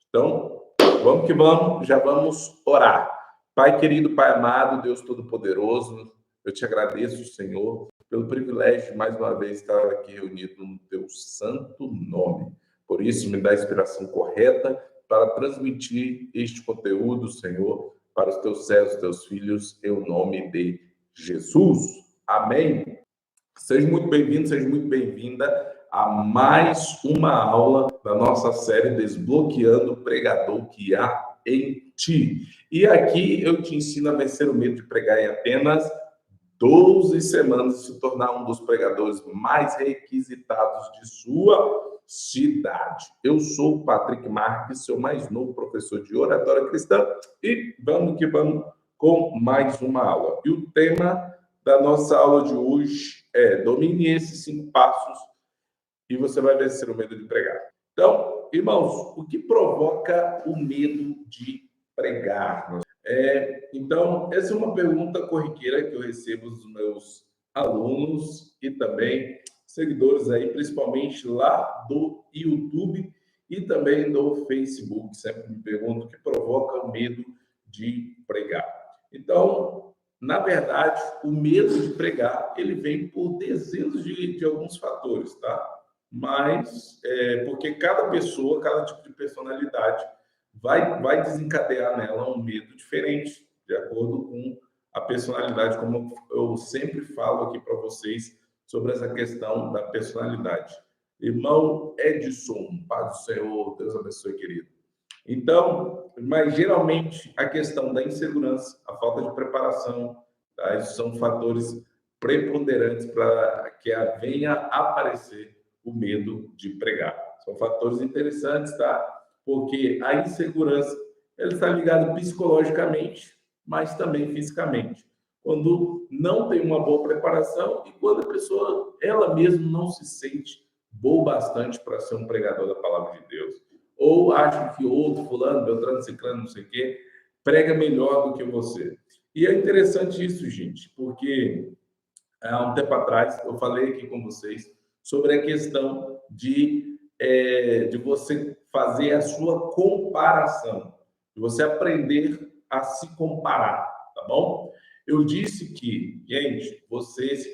Então, vamos que vamos, já vamos orar. Pai querido, Pai amado, Deus Todo-Poderoso, eu te agradeço, Senhor, pelo privilégio de mais uma vez estar aqui reunido no teu santo nome. Por isso, me dá a inspiração correta para transmitir este conteúdo, Senhor, para os teus servos, teus filhos, em nome de Jesus. Amém. Seja muito bem-vindo, seja muito bem-vinda a mais uma aula da nossa série Desbloqueando o Pregador que há em ti. E aqui eu te ensino a vencer o medo de pregar em apenas 12 semanas e se tornar um dos pregadores mais requisitados de sua cidade. Eu sou o Patrick Marques, seu mais novo professor de oratória cristã, e vamos que vamos com mais uma aula. E o tema da nossa aula de hoje é: domine esses 5 passos e você vai vencer o medo de pregar. Então, irmãos, o que provoca o medo de pregar? Então, essa é uma pergunta corriqueira que eu recebo dos meus alunos e também seguidores aí, principalmente lá do YouTube e também do Facebook. Sempre me perguntam o que provoca o medo de pregar. Então, na verdade, o medo de pregar, ele vem por dezenas de alguns fatores, tá? Mas, porque cada pessoa, cada tipo de personalidade vai desencadear nela um medo diferente, de acordo com a personalidade, como eu sempre falo aqui para vocês sobre essa questão da personalidade. Irmão Edson, paz do Senhor, Deus abençoe, querido. Então, mas geralmente a questão da insegurança, a falta de preparação, tá? Esses são fatores preponderantes para que venha aparecer o medo de pregar. São fatores interessantes, tá? Porque a insegurança ela está ligada psicologicamente, mas também fisicamente. Quando não tem uma boa preparação e quando a pessoa, ela mesma não se sente boa bastante para ser um pregador da palavra de Deus. Ou acha que outro, fulano, beltrano, ciclano, não sei o quê, prega melhor do que você. E é interessante isso, gente, porque há um tempo atrás eu falei aqui com vocês sobre a questão de você fazer a sua comparação, de você aprender a se comparar, tá bom? Eu disse que, gente, vocês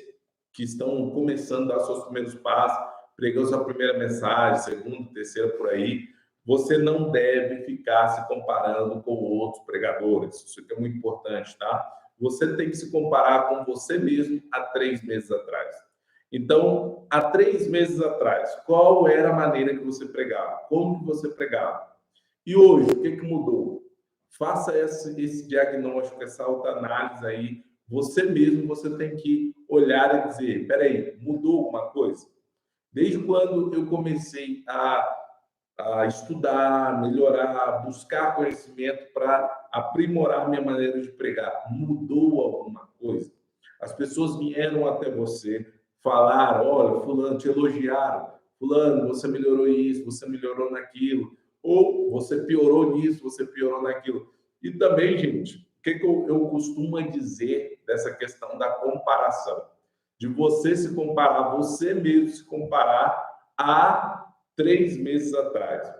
que estão começando a dar seus primeiros passos, pregando sua primeira mensagem, segunda, terceira, por aí, você não deve ficar se comparando com outros pregadores. Isso aqui é muito importante, tá? Você tem que se comparar com você mesmo há 3 meses atrás. Então, há 3 meses atrás, qual era a maneira que você pregava? Como que você pregava? E hoje, o que mudou? Faça esse diagnóstico, essa autoanálise aí. Você mesmo, você tem que olhar e dizer, peraí, mudou alguma coisa? Desde quando eu comecei a estudar, melhorar, buscar conhecimento para aprimorar minha maneira de pregar, mudou alguma coisa? As pessoas vieram até você, falaram, olha, fulano, te elogiaram, fulano, você melhorou isso, você melhorou naquilo, ou você piorou nisso, você piorou naquilo. E também, gente, o que eu costumo dizer dessa questão da comparação? De você se comparar, você mesmo se comparar a 3 meses atrás.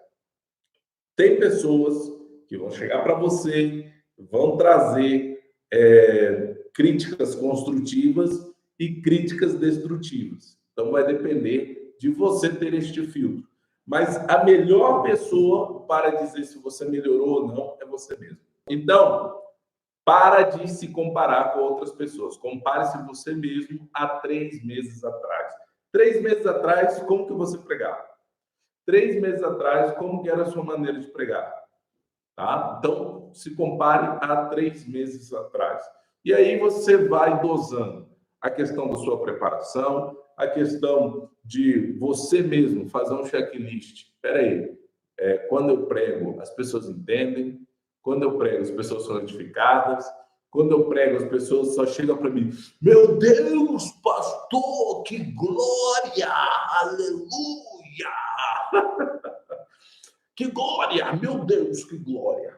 Tem pessoas que vão chegar para você, vão trazer críticas construtivas e críticas destrutivas. Então, vai depender de você ter este filtro. Mas a melhor pessoa para dizer se você melhorou ou não é você mesmo. Então, para de se comparar com outras pessoas. Compare-se você mesmo há 3 meses atrás. 3 meses atrás, como que você pregava? 3 meses atrás, como que era a sua maneira de pregar? Tá? Então, se compare a 3 meses atrás. E aí você vai dosando a questão da sua preparação, a questão de você mesmo fazer um checklist. Espera aí, quando eu prego, as pessoas entendem. Quando eu prego, as pessoas são edificadas. Quando eu prego, as pessoas só chegam para mim, meu Deus, pastor, que glória, aleluia. Que glória, meu Deus, que glória.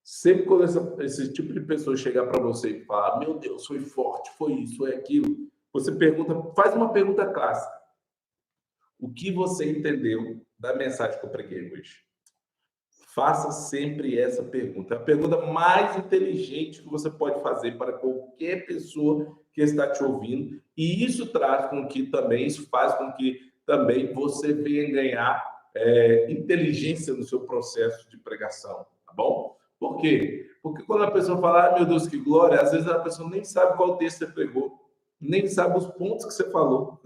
Sempre quando esse tipo de pessoa chegar para você e falar, meu Deus, foi forte, foi isso, foi aquilo, você pergunta, faz uma pergunta clássica. O que você entendeu da mensagem que eu preguei hoje? Faça sempre essa pergunta. É a pergunta mais inteligente que você pode fazer para qualquer pessoa que está te ouvindo. E isso traz com que também, isso faz com que também você venha ganhar inteligência no seu processo de pregação, tá bom? Por quê? Porque quando a pessoa fala, meu Deus, que glória, às vezes a pessoa nem sabe qual texto você pregou, nem sabe os pontos que você falou.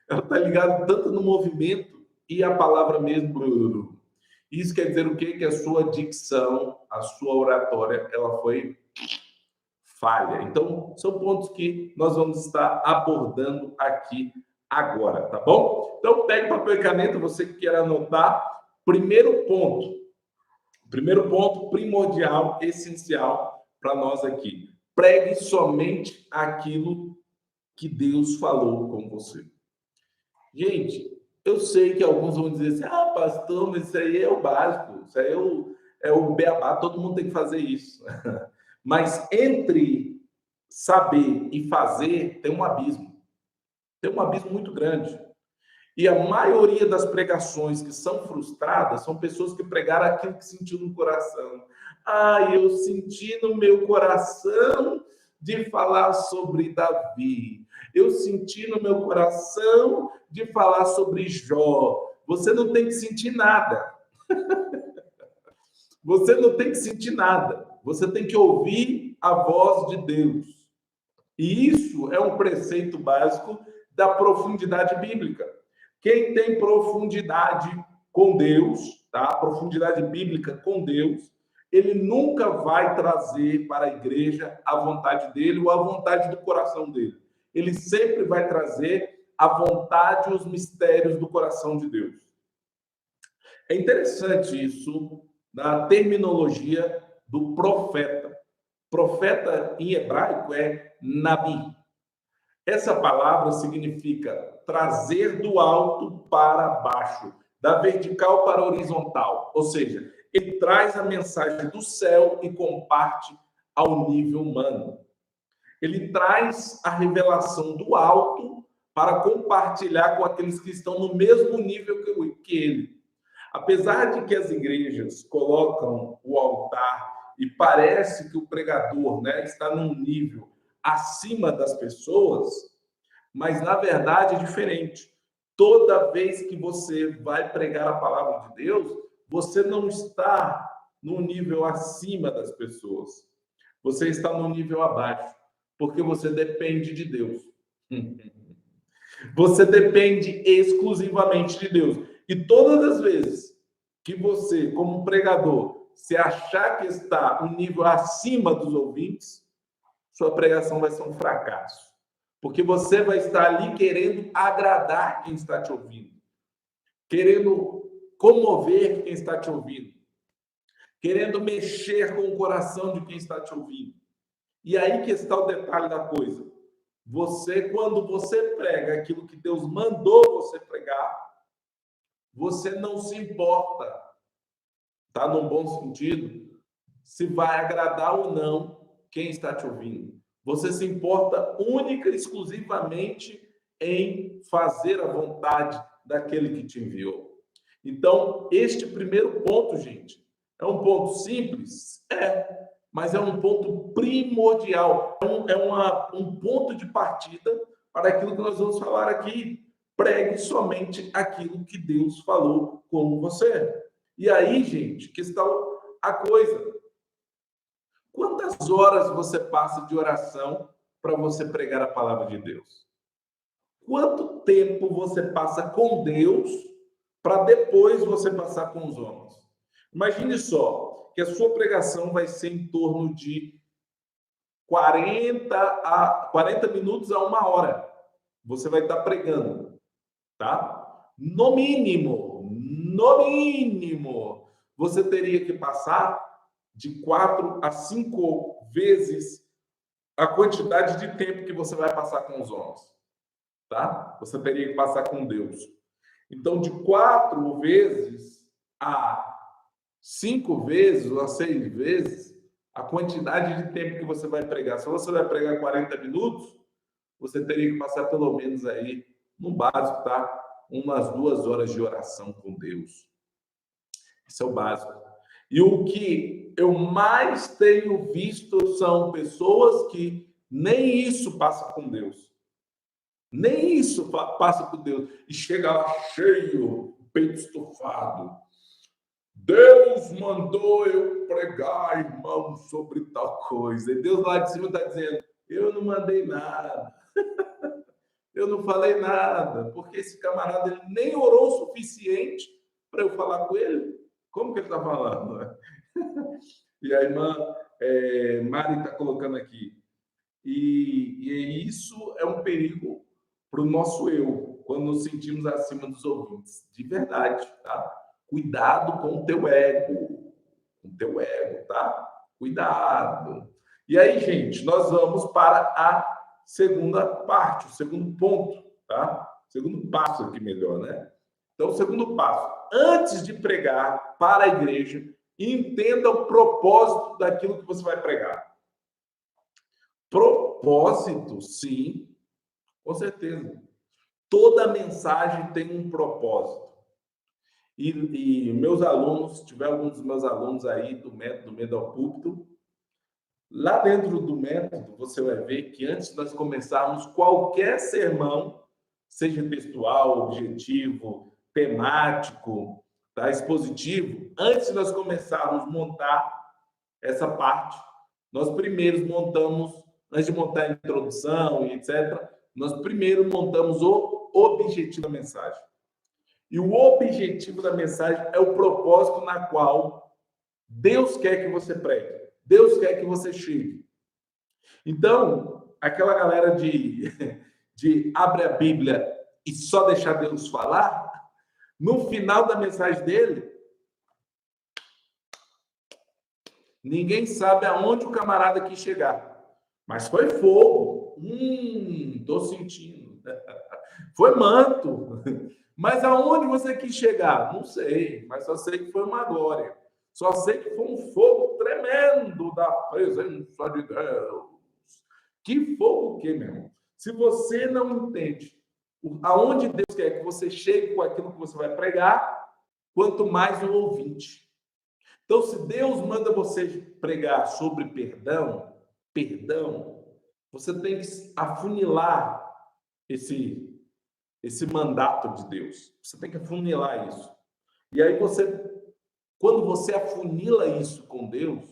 Ela está ligada tanto no movimento e a palavra mesmo. Isso quer dizer o quê? Que a sua dicção, a sua oratória, ela foi falha. Então, são pontos que nós vamos estar abordando aqui agora, tá bom? Então, pegue papel e caneta, você que quer anotar. Primeiro ponto primordial, essencial para nós aqui. Pregue somente aquilo que Deus falou com você. Gente, eu sei que alguns vão dizer assim, pastor, mas isso aí é o básico, isso aí é o beabá, todo mundo tem que fazer isso. Mas entre saber e fazer, tem um abismo. Tem um abismo muito grande. E a maioria das pregações que são frustradas são pessoas que pregaram aquilo que sentiu no coração. Eu senti no meu coração de falar sobre Davi. Eu senti no meu coração de falar sobre Jó. Você não tem que sentir nada. Você não tem que sentir nada. Você tem que ouvir a voz de Deus. E isso é um preceito básico da profundidade bíblica. Quem tem profundidade com Deus, tá? Profundidade bíblica com Deus, ele nunca vai trazer para a igreja a vontade dele ou a vontade do coração dele. Ele sempre vai trazer a vontade e os mistérios do coração de Deus. É interessante isso na terminologia do profeta. Profeta em hebraico é Nabi. Essa palavra significa trazer do alto para baixo, da vertical para a horizontal. Ou seja, ele traz a mensagem do céu e comparte ao nível humano. Ele traz a revelação do alto para compartilhar com aqueles que estão no mesmo nível que ele. Apesar de que as igrejas colocam o altar e parece que o pregador, está num nível acima das pessoas, mas na verdade é diferente. Toda vez que você vai pregar a palavra de Deus, você não está no nível acima das pessoas. Você está no nível abaixo, porque você depende de Deus. Você depende exclusivamente de Deus. E todas as vezes que você, como pregador, se achar que está um nível acima dos ouvintes, sua pregação vai ser um fracasso. Porque você vai estar ali querendo agradar quem está te ouvindo, querendo comover quem está te ouvindo, querendo mexer com o coração de quem está te ouvindo. E aí que está o detalhe da coisa. Quando você prega aquilo que Deus mandou você pregar, você não se importa, tá? Num bom sentido, se vai agradar ou não quem está te ouvindo. Você se importa única e exclusivamente em fazer a vontade daquele que te enviou. Então, este primeiro ponto, gente, é um ponto simples? Mas é um ponto primordial. É um ponto de partida para aquilo que nós vamos falar aqui. Pregue somente aquilo que Deus falou com você. E aí, gente, que está a coisa. Quantas horas você passa de oração para você pregar a palavra de Deus? Quanto tempo você passa com Deus para depois você passar com os homens? Imagine só que a sua pregação vai ser em torno de 40 minutos a 1 hora. Você vai estar pregando, tá? No mínimo, você teria que passar de 4 a 5 vezes a quantidade de tempo que você vai passar com os homens, tá? Você teria que passar com Deus. Então, de 4 vezes a 5 vezes ou a 6 vezes a quantidade de tempo que você vai pregar. Se você vai pregar 40 minutos, você teria que passar pelo menos aí, no básico, tá? Umas 2 horas de oração com Deus. Isso é o básico. E o que eu mais tenho visto são pessoas que nem isso passa com Deus. Nem isso passa com Deus. E chega lá cheio, peito estufado. Deus mandou eu pregar, irmão, sobre tal coisa. E Deus lá de cima está dizendo, eu não mandei nada. Eu não falei nada, porque esse camarada ele nem orou o suficiente para eu falar com ele. Como que ele está falando? E a irmã Mari está colocando aqui. E isso é um perigo para o nosso eu, quando nos sentimos acima dos ouvintes. De verdade, tá? Cuidado com o teu ego. Com o teu ego, tá? Cuidado. E aí, gente, nós vamos para a segunda parte, o segundo ponto, tá? Segundo passo aqui melhor, né? Então, o segundo passo. Antes de pregar para a igreja, entenda o propósito daquilo que você vai pregar. Propósito, sim, com certeza. Toda mensagem tem um propósito. E meus alunos, se tiver alguns dos meus alunos aí do método Medo ao Púlpito, lá dentro do método, você vai ver que antes de nós começarmos qualquer sermão, seja textual, objetivo, temático, tá? Expositivo, antes de nós começarmos a montar essa parte, nós primeiro montamos, antes de montar a introdução e etc., nós primeiro montamos o objetivo da mensagem. E o objetivo da mensagem é o propósito na qual Deus quer que você pregue. Deus quer que você chegue. Então, aquela galera de abre a Bíblia e só deixar Deus falar, no final da mensagem dele, ninguém sabe aonde o camarada quis chegar. Mas foi fogo. Tô sentindo. Foi manto. Mas aonde você quis chegar? Não sei. Mas só sei que foi uma glória. Só sei que foi um fogo tremendo da presença de Deus. Que fogo o quê, meu irmão? Se você não entende aonde Deus quer que você chegue com aquilo que você vai pregar, quanto mais o ouvinte. Então, se Deus manda você pregar sobre perdão, você tem que afunilar esse mandato de Deus. Você tem que afunilar isso. E aí quando você afunila isso com Deus,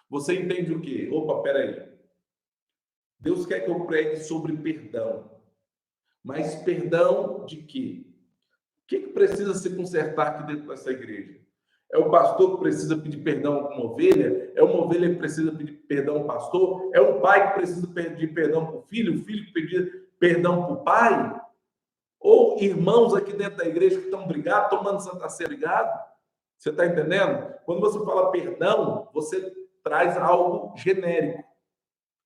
você entende o quê? Opa, peraí. Deus quer que eu pregue sobre perdão. Mas perdão de quê? O que precisa se consertar aqui dentro dessa igreja? É o pastor que precisa pedir perdão a uma ovelha? É uma ovelha que precisa pedir perdão ao pastor? É um pai que precisa pedir perdão para o filho que pedir perdão para o pai? Ou irmãos aqui dentro da igreja que estão brigados, tomando Santa Ceia brigado? Você está entendendo? Quando você fala perdão, você traz algo genérico,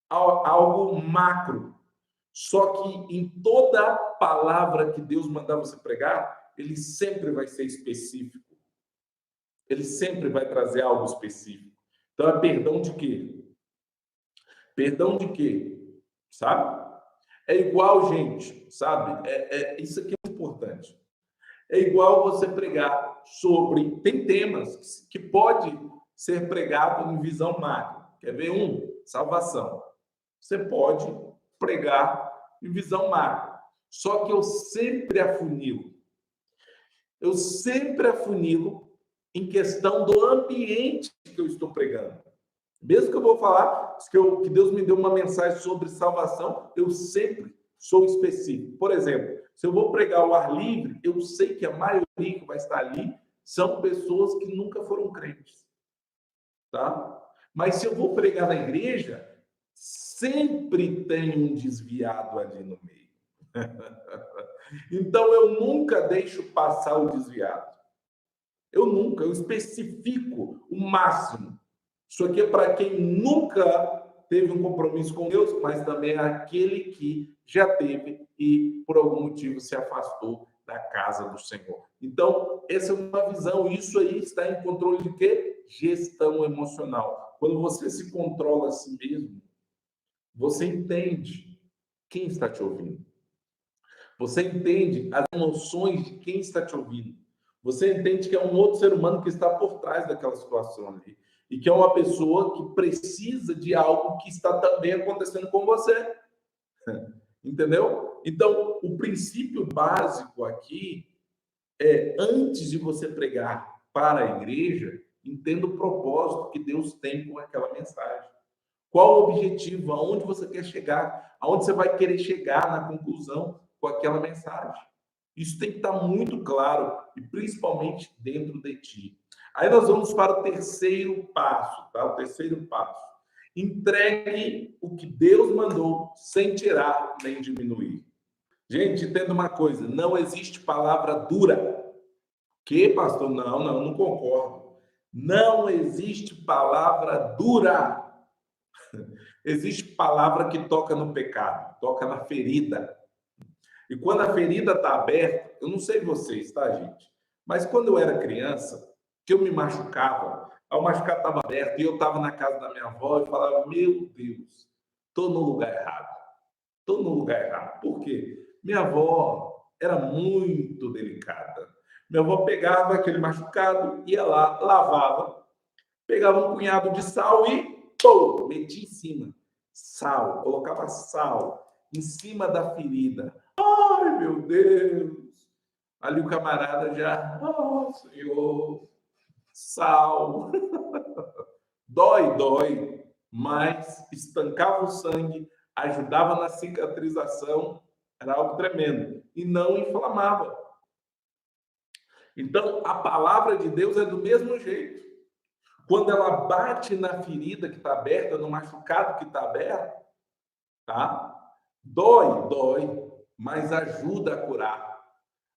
algo macro. Só que em toda palavra que Deus mandar você pregar, ele sempre vai ser específico. Ele sempre vai trazer algo específico. Então, é perdão de quê? Perdão de quê? Sabe? É igual, gente, sabe? Isso aqui é importante. É igual você pregar sobre... Tem temas que pode ser pregado em visão macro. Quer ver um? Salvação. Você pode pregar em visão macro. Só que eu sempre afunilo. Eu sempre afunilo em questão do ambiente que eu estou pregando. Mesmo que eu vou falar que Deus me deu uma mensagem sobre salvação, eu sempre sou específico. Por exemplo, se eu vou pregar o ar livre, eu sei que a maioria que vai estar ali são pessoas que nunca foram crentes. Tá? Mas se eu vou pregar na igreja, sempre tem um desviado ali no meio. Então eu nunca deixo passar o desviado. Eu especifico o máximo. Isso aqui é para quem nunca teve um compromisso com Deus, mas também é aquele que já teve e por algum motivo se afastou da casa do Senhor. Então, essa é uma visão. Isso aí está em controle de quê? Gestão emocional. Quando você se controla a si mesmo, você entende quem está te ouvindo. Você entende as emoções de quem está te ouvindo. Você entende que é um outro ser humano que está por trás daquela situação ali. E que é uma pessoa que precisa de algo que está também acontecendo com você. Entendeu? Então, o princípio básico aqui é, antes de você pregar para a igreja, entenda o propósito que Deus tem com aquela mensagem. Qual o objetivo? Aonde você quer chegar? Aonde você vai querer chegar na conclusão com aquela mensagem? Isso tem que estar muito claro, e principalmente dentro de ti. Aí nós vamos para o terceiro passo, tá? O terceiro passo. Entregue o que Deus mandou, sem tirar nem diminuir. Gente, entenda uma coisa, não existe palavra dura. Que, pastor? Não concordo. Não existe palavra dura. Existe palavra que toca no pecado, toca na ferida. E quando a ferida está aberta, eu não sei vocês, tá, gente? Mas quando eu era criança, que eu me machucava, o machucado estava aberto e eu estava na casa da minha avó e falava, meu Deus, estou no lugar errado. Estou no lugar errado. Por quê? Minha avó era muito delicada. Minha avó pegava aquele machucado, ia lá, lavava, pegava um punhado de sal e pô, metia em cima. Sal, colocava sal em cima da ferida. Ai, meu Deus! Ali o camarada já, oh, Senhor, sal. Dói, mas estancava o sangue, ajudava na cicatrização, era algo tremendo. E não inflamava. Então, a palavra de Deus é do mesmo jeito. Quando ela bate na ferida que está aberta, no machucado que está aberto, tá? Dói, mas ajuda a curar,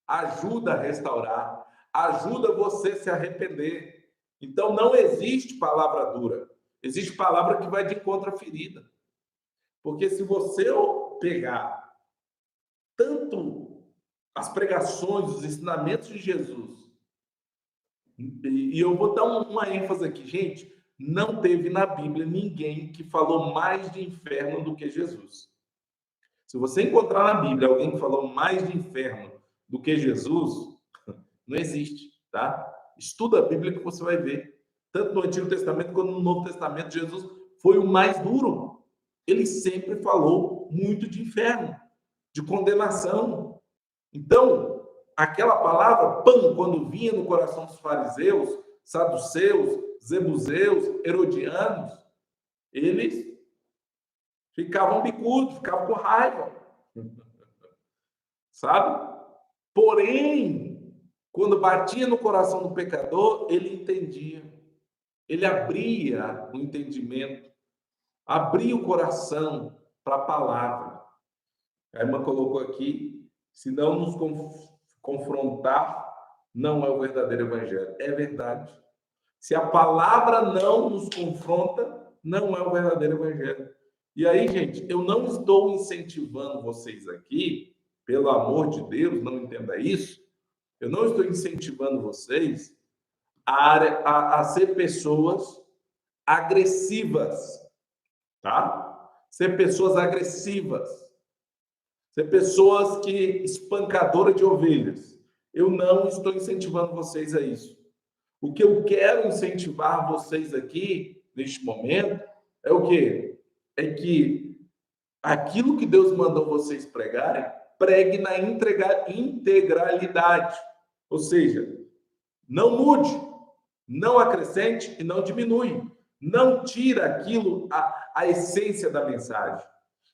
ajuda a restaurar, ajuda você a se arrepender. Então, não existe palavra dura. Existe palavra que vai de encontro à ferida. Porque se você pegar tanto as pregações, os ensinamentos de Jesus, e eu vou dar uma ênfase aqui, gente, não teve na Bíblia ninguém que falou mais de inferno do que Jesus. Se você encontrar na Bíblia alguém que falou mais de inferno do que Jesus, não existe, tá? Estuda a Bíblia que você vai ver. Tanto no Antigo Testamento quanto no Novo Testamento, Jesus foi o mais duro. Ele sempre falou muito de inferno, de condenação. Então, aquela palavra, pão, quando vinha no coração dos fariseus, saduceus, zebuseus, herodianos, eles ficavam bicudos, ficavam com raiva. Sabe? Porém, quando batia no coração do pecador, ele entendia. Ele abria o entendimento, abria o coração para a palavra. A irmã colocou aqui, se não nos confrontar, não é o verdadeiro evangelho. É verdade. Se a palavra não nos confronta, não é o verdadeiro evangelho. E aí, gente, eu não estou incentivando vocês aqui, pelo amor de Deus, não entenda isso, eu não estou incentivando vocês a ser pessoas agressivas, tá? Ser pessoas agressivas. Ser pessoas que espancadoras de ovelhas. Eu não estou incentivando vocês a isso. O que eu quero incentivar vocês aqui, neste momento, é o quê? É que aquilo que Deus mandou vocês pregarem, pregue na integralidade. Ou seja, não mude, não acrescente e não diminui. Não tira aquilo, a essência da mensagem.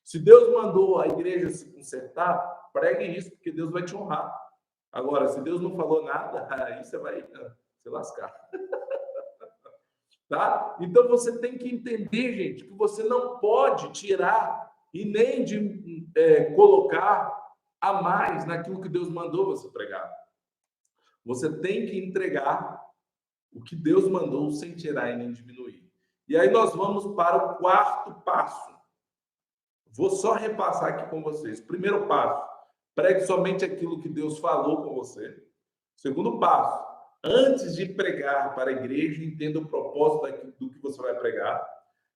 Se Deus mandou a igreja se consertar, pregue isso, porque Deus vai te honrar. Agora, se Deus não falou nada, aí você vai se lascar. Tá? Então, você tem que entender, gente, que você não pode tirar e nem colocar a mais naquilo que Deus mandou você pregar. Você tem que entregar o que Deus mandou sem tirar e nem diminuir. E aí nós vamos para o quarto passo. Vou só repassar aqui com vocês. Primeiro passo, pregue somente aquilo que Deus falou com você. Segundo passo, antes de pregar para a igreja, entenda o propósito do que você vai pregar.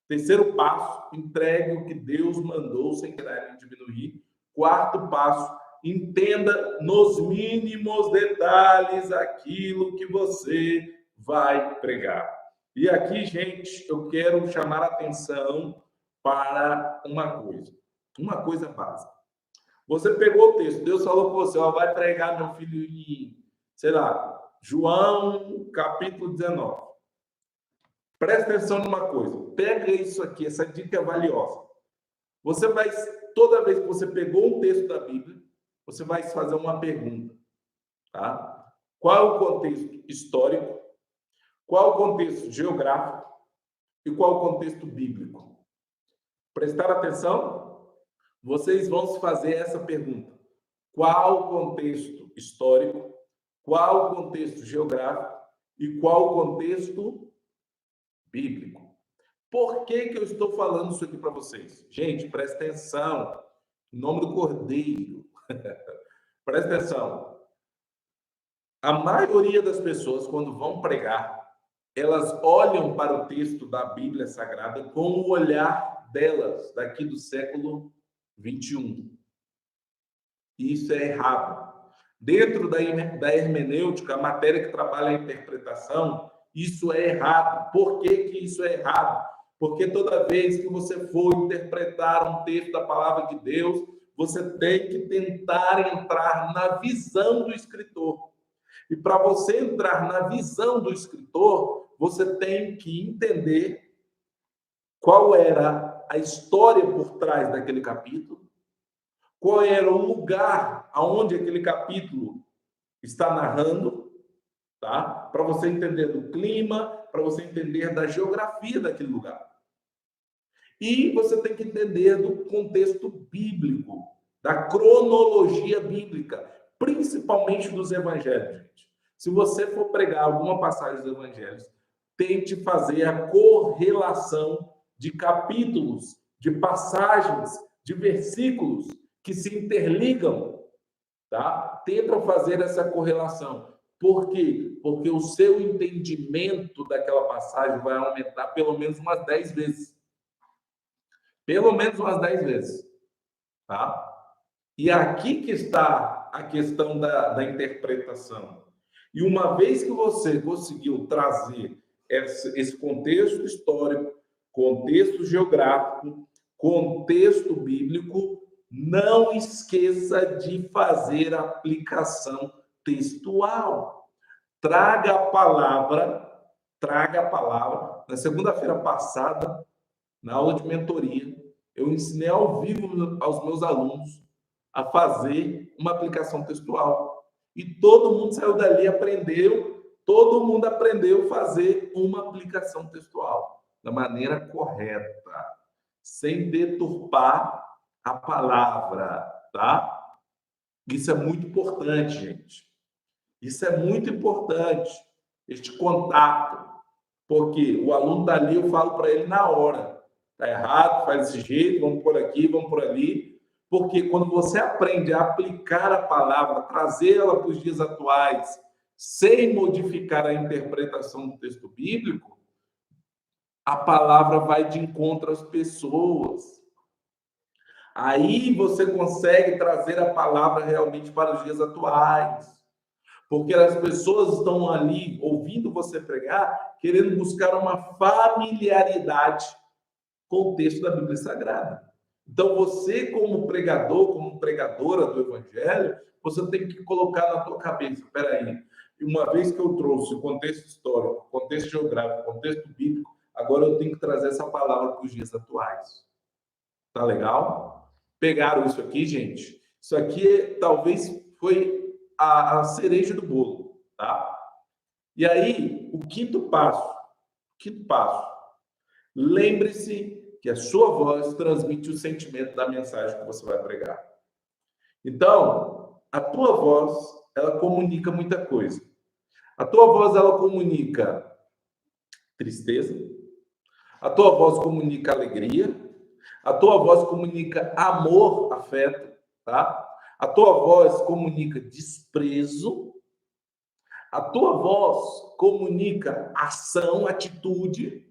Terceiro passo, entregue o que Deus mandou sem tirar nem diminuir. Quarto passo, Entenda nos mínimos detalhes aquilo que você vai pregar. E aqui, gente, eu quero chamar a atenção para uma coisa básica. Você pegou o texto, Deus falou com você, ó, vai pregar, meu filho, em, sei lá, João, capítulo 19. Presta atenção numa coisa, pega isso aqui, essa dica é valiosa. Você vai, toda vez que você pegou um texto da Bíblia, você vai fazer uma pergunta, tá? Qual é o contexto histórico? Qual é o contexto geográfico? E qual é o contexto bíblico? Prestar atenção? Vocês vão se fazer essa pergunta. Qual o contexto histórico? Qual o contexto geográfico? E qual o contexto bíblico? Por que eu estou falando isso aqui para vocês? Gente, presta atenção. Em nome do Cordeiro. Presta atenção. A maioria das pessoas, quando vão pregar, elas olham para o texto da Bíblia Sagrada com o olhar delas, daqui do século 21. E isso é errado. Dentro da hermenêutica, a matéria que trabalha a interpretação, isso é errado. Por que isso é errado? Porque toda vez que você for interpretar um texto da palavra de Deus, você tem que tentar entrar na visão do escritor. E para você entrar na visão do escritor, você tem que entender qual era a história por trás daquele capítulo, qual era o lugar aonde aquele capítulo está narrando, tá? Para você entender do clima, para você entender da geografia daquele lugar. E você tem que entender do contexto bíblico, da cronologia bíblica, principalmente dos evangelhos, gente. Se você for pregar alguma passagem dos evangelhos, tente fazer a correlação de capítulos, de passagens, de versículos que se interligam, tá? Tenta fazer essa correlação. Por quê? Porque o seu entendimento daquela passagem vai aumentar pelo menos umas 10 vezes. Pelo menos umas 10 vezes, tá? E aqui que está a questão da interpretação. E uma vez que você conseguiu trazer esse contexto histórico, contexto geográfico, contexto bíblico, não esqueça de fazer a aplicação textual. Traga a palavra. Na segunda-feira passada, na aula de mentoria, eu ensinei ao vivo aos meus alunos a fazer uma aplicação textual. E todo mundo saiu dali, todo mundo aprendeu a fazer uma aplicação textual da maneira correta, sem deturpar a palavra, tá? Isso é muito importante, gente. Isso é muito importante, este contato, porque o aluno dali, eu falo para ele na hora, tá errado, faz desse jeito, vamos por aqui, vamos por ali, porque quando você aprende a aplicar a palavra, trazê-la para os dias atuais, sem modificar a interpretação do texto bíblico, a palavra vai de encontro às pessoas. Aí você consegue trazer a palavra realmente para os dias atuais. Porque as pessoas estão ali ouvindo você pregar, querendo buscar uma familiaridade com o texto da Bíblia Sagrada. Então, você, como pregador, como pregadora do Evangelho, você tem que colocar na tua cabeça, peraí, uma vez que eu trouxe o contexto histórico, contexto geográfico, contexto bíblico, agora eu tenho que trazer essa palavra para os dias atuais. Tá legal? Pegaram isso aqui, gente? Isso aqui talvez foi a cereja do bolo, tá? E aí, o quinto passo. Lembre-se que a sua voz transmite o sentimento da mensagem que você vai pregar. Então, a tua voz, ela comunica muita coisa. A tua voz, ela comunica tristeza. A tua voz comunica alegria. A tua voz comunica amor, afeto, tá? A tua voz comunica desprezo. A tua voz comunica ação, atitude.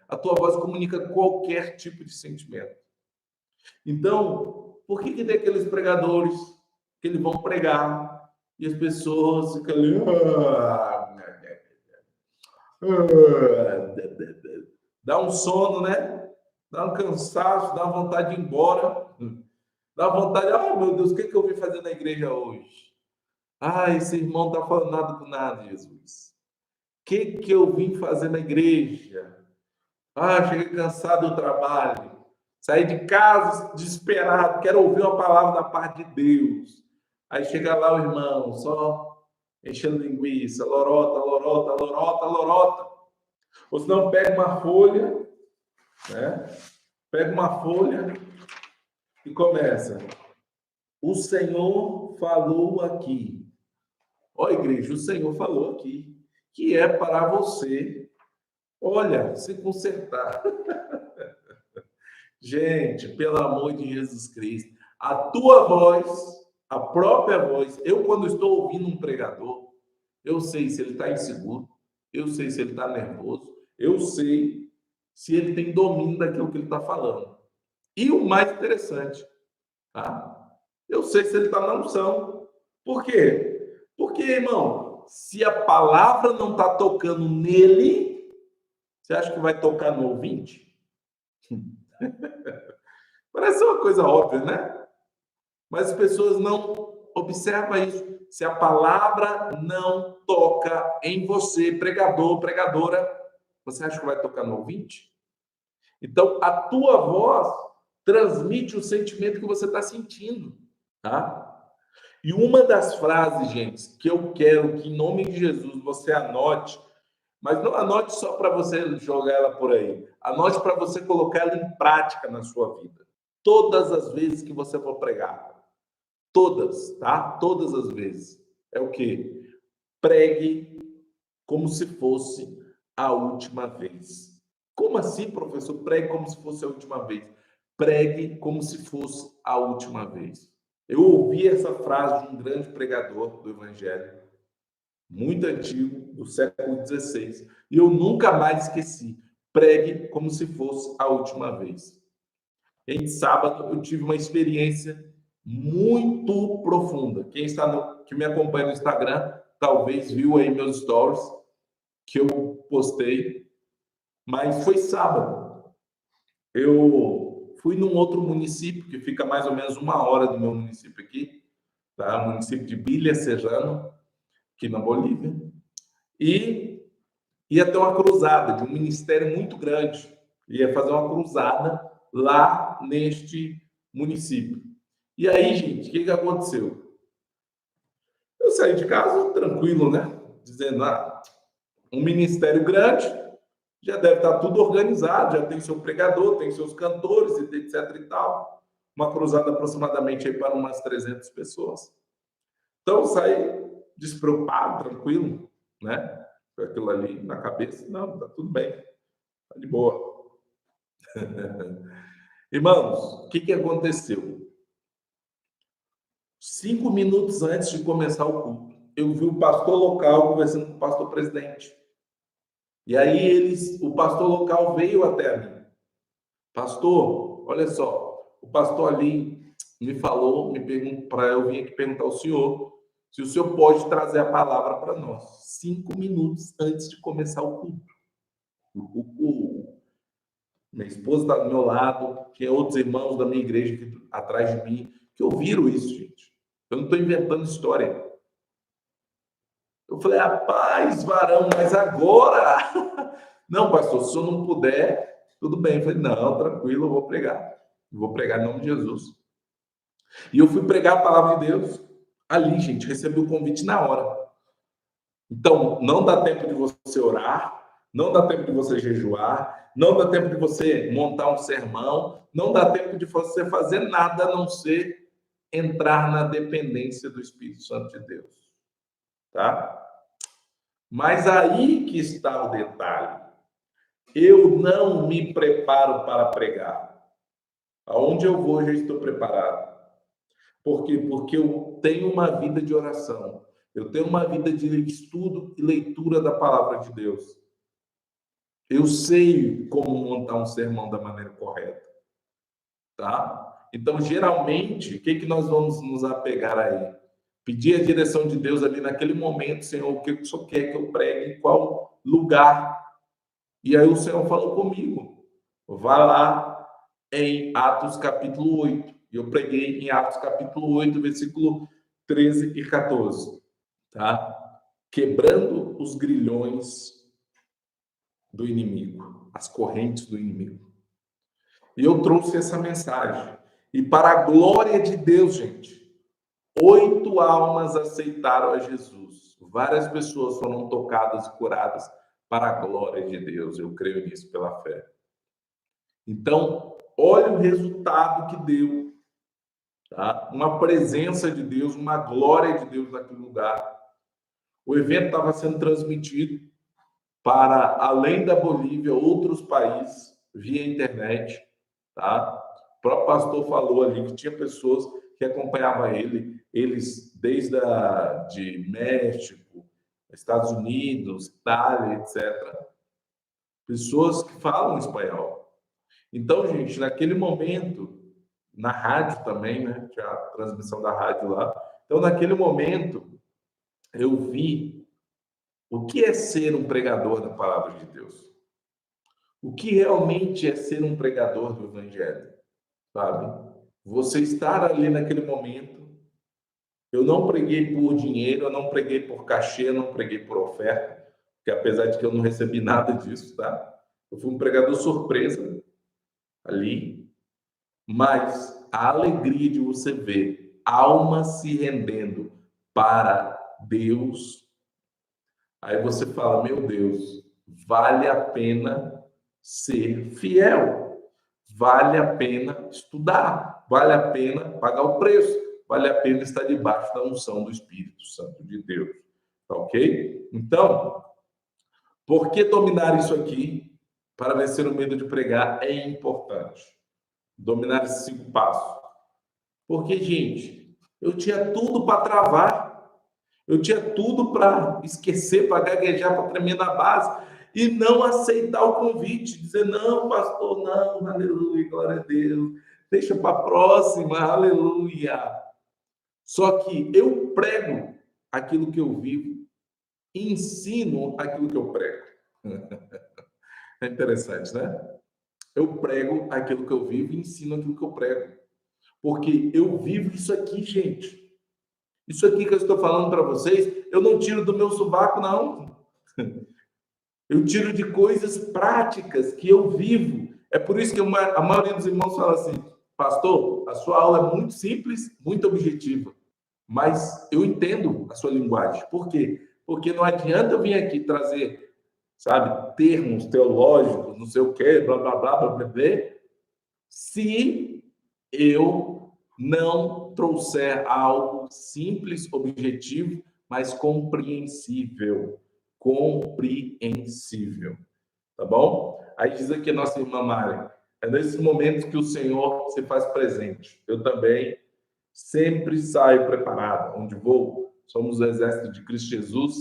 A tua voz comunica qualquer tipo de sentimento. Então, por que tem aqueles pregadores que eles vão pregar e as pessoas ficam ali... Dá um sono, né? Dá um cansaço, dá vontade de ir embora. Dá vontade, ai meu Deus, o que eu vim fazer na igreja hoje? Ah, esse irmão não está falando nada com nada, Jesus. O que eu vim fazer na igreja? Ah, cheguei cansado do trabalho. Saí de casa desesperado, quero ouvir uma palavra da parte de Deus. Aí chega lá o irmão, só enchendo linguiça, lorota, lorota, lorota, lorota. Ou senão pega uma folha, né? Pega uma folha e começa. O Senhor falou aqui. Ó, igreja, o Senhor falou aqui que é para você, olha, se consertar. Gente, pelo amor de Jesus Cristo, a tua voz, a própria voz, eu quando estou ouvindo um pregador, eu sei se ele está inseguro, eu sei se ele está nervoso, eu sei se ele tem domínio daquilo que ele está falando. E o mais interessante, tá? Eu sei se ele está na unção. Por quê? Porque, irmão, se a palavra não está tocando nele, você acha que vai tocar no ouvinte? Parece uma coisa óbvia, né? Mas as pessoas não observam isso. Se a palavra não toca em você, pregador, pregadora, você acha que vai tocar no ouvinte? Então, a tua voz transmite o sentimento que você está sentindo, tá? E uma das frases, gente, que eu quero que, em nome de Jesus, você anote, mas não anote só para você jogar ela por aí. Anote para você colocar ela em prática na sua vida. Todas as vezes que você for pregar. Todas, tá? Todas as vezes. É o quê? Pregue como se fosse a última vez. Como assim, professor? Pregue como se fosse a última vez. Pregue como se fosse a última vez. Eu ouvi essa frase de um grande pregador do Evangelho, muito antigo, do século XVI, e eu nunca mais esqueci. Pregue como se fosse a última vez. Em sábado, eu tive uma experiência muito profunda. Quem que me acompanha no Instagram, talvez viu aí meus stories que eu postei, mas foi sábado. Eu fui num outro município que fica mais ou menos 1 hora do meu município aqui, tá? O município de Bilha Serrano, aqui na Bolívia, e ia ter uma cruzada de um ministério muito grande. Ia fazer uma cruzada lá neste município. E aí, gente, o que aconteceu? Eu saí de casa tranquilo, né? Dizendo, um ministério grande, já deve estar tudo organizado, já tem seu pregador, tem seus cantores, etc e tal. Uma cruzada aproximadamente aí para umas 300 pessoas. Então, eu saí despreocupado, tranquilo, né? Com aquilo ali na cabeça. Não, tá tudo bem, tá de boa. Irmãos, o que aconteceu? 5 minutos antes de começar o culto, eu vi o pastor local conversando com o pastor presidente. E aí o pastor local veio até mim. Pastor, olha só, o pastor ali me falou, me perguntou para eu vir aqui perguntar ao senhor se o senhor pode trazer a palavra para nós. 5 minutos antes de começar o culto. Minha esposa está do meu lado, tinha outros irmãos da minha igreja aqui atrás de mim que ouviram isso, gente. Eu não estou inventando história. Eu falei, rapaz, varão, mas agora? Não, pastor, se o senhor não puder, tudo bem. Eu falei, não, tranquilo, eu vou pregar. Eu vou pregar em nome de Jesus. E eu fui pregar a palavra de Deus ali, gente. Recebi o convite na hora. Então, não dá tempo de você orar, não dá tempo de você jejuar, não dá tempo de você montar um sermão, não dá tempo de você fazer nada a não ser entrar na dependência do Espírito Santo de Deus. Tá? Mas aí que está o detalhe. Eu não me preparo para pregar. Aonde eu vou, já estou preparado. Por quê? Porque eu tenho uma vida de oração. Eu tenho uma vida de estudo e leitura da palavra de Deus. Eu sei como montar um sermão da maneira correta. Tá? Então, geralmente, o que nós vamos nos apegar aí? Pedir a direção de Deus ali naquele momento, Senhor, o que o Senhor quer que eu pregue, em qual lugar? E aí o Senhor falou comigo, vá lá em Atos capítulo 8. E eu preguei em Atos capítulo 8, versículo 13 e 14, tá? Quebrando os grilhões do inimigo, as correntes do inimigo. E eu trouxe essa mensagem. E para a glória de Deus, gente, 8 almas aceitaram a Jesus. Várias pessoas foram tocadas e curadas para a glória de Deus. Eu creio nisso pela fé. Então, olha o resultado que deu. Tá? Uma presença de Deus, uma glória de Deus naquele lugar. O evento estava sendo transmitido para, além da Bolívia, outros países, via internet. Tá? O próprio pastor falou ali que tinha pessoas que acompanhavam eles desde de México, Estados Unidos, Itália, etc. Pessoas que falam espanhol. Então, gente, naquele momento, na rádio também, né? Tinha a transmissão da rádio lá. Então, naquele momento, eu vi o que é ser um pregador da palavra de Deus. O que realmente é ser um pregador do evangelho, sabe? Você estar ali naquele momento. Eu não preguei por dinheiro, eu não preguei por cachê, eu não preguei por oferta, porque apesar de que eu não recebi nada disso, tá? Eu fui um pregador surpresa ali, mas a alegria de você ver almas se rendendo para Deus, aí você fala, meu Deus, vale a pena ser fiel, vale a pena estudar, vale a pena pagar o preço, vale a pena estar debaixo da unção do Espírito Santo de Deus, tá ok? Então, por que dominar isso aqui para vencer o medo de pregar é importante? Dominar esses 5 passos. Porque, gente, eu tinha tudo para travar, eu tinha tudo para esquecer, para gaguejar, para tremer na base e não aceitar o convite, dizer, não, pastor, não, aleluia, glória a Deus, deixa para a próxima, aleluia. Só que eu prego aquilo que eu vivo, ensino aquilo que eu prego. É interessante, né? Eu prego aquilo que eu vivo e ensino aquilo que eu prego. Porque eu vivo isso aqui, gente. Isso aqui que eu estou falando para vocês, eu não tiro do meu sovaco, não. Eu tiro de coisas práticas que eu vivo. É por isso que a maioria dos irmãos fala assim, pastor, a sua aula é muito simples, muito objetiva. Mas eu entendo a sua linguagem. Por quê? Porque não adianta eu vir aqui trazer, sabe, termos teológicos, não sei o quê, blá, blá, blá, blá, blá, blá, se eu não trouxer algo simples, objetivo, mas compreensível. Compreensível. Tá bom? Aí diz aqui a nossa irmã Mari, é nesses momentos que o Senhor se faz presente. Eu também sempre saio preparado. Onde vou, somos o exército de Cristo Jesus.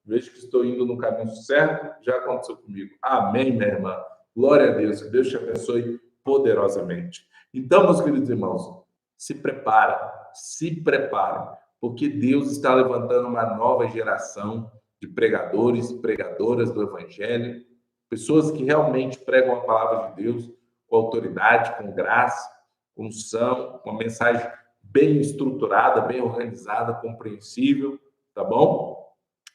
Vejo que estou indo no caminho certo. Já aconteceu comigo. Amém, minha irmã. Glória a Deus. Que Deus te abençoe poderosamente. Então, meus queridos irmãos, se prepara, porque Deus está levantando uma nova geração de pregadores, pregadoras do Evangelho, pessoas que realmente pregam a palavra de Deus com autoridade, com graça, com unção, com uma mensagem bem estruturada, bem organizada, compreensível, tá bom?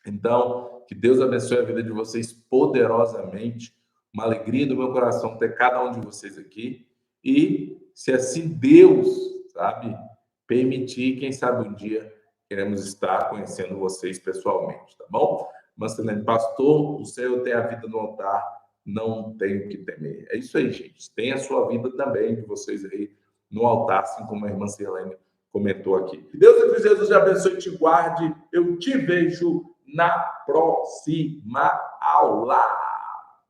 Então, que Deus abençoe a vida de vocês poderosamente. Uma alegria do meu coração ter cada um de vocês aqui. E, se assim Deus, sabe, permitir, quem sabe um dia queremos estar conhecendo vocês pessoalmente, tá bom? Marcelene, pastor, o Senhor tem a vida no altar, não tenho que temer. É isso aí, gente. Tem a sua vida também, de vocês aí, no altar, assim como a irmã Sirlene comentou aqui. Que Deus e Cristo Jesus te abençoe e te guarde. Eu te vejo na próxima aula.